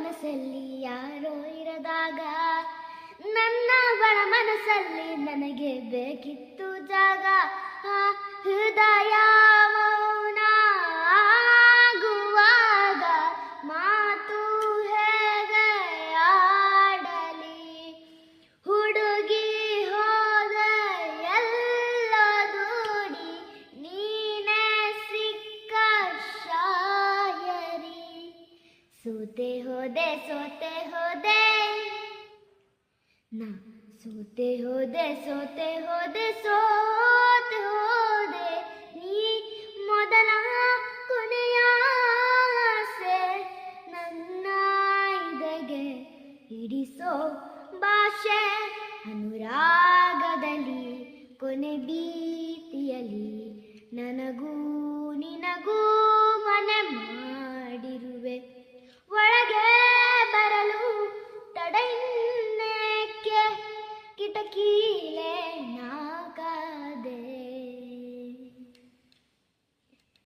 ಮನಸ್ಸಲ್ಲಿ ಯಾರೋ ಇರದಾಗ, ನನ್ನ ಒಳ ಮನಸ್ಸಲ್ಲಿ ನನಗೆ ಬೇಕಿತ್ತು ಜಾಗ. ಆ ಹೃದಯ ಮೌನ ಆಗುವಾಗ ಮಾತು ಹೇಗೆ ಆಡಲಿ. ಹುಡುಗಿ ಹೋದ ಎಲ್ಲ ದೂಡಿ ನೀನೇ ಸಿಕ್ಕ ಶಾಯರಿ. ಸೋತೆ ಹೋದೆ ಸೋತೆ ಹೋದೆ ನಾ, ಸೋತೆ ಹೋದೆ ಸೋತೆ ಹೋದೆ ಸೋತೆ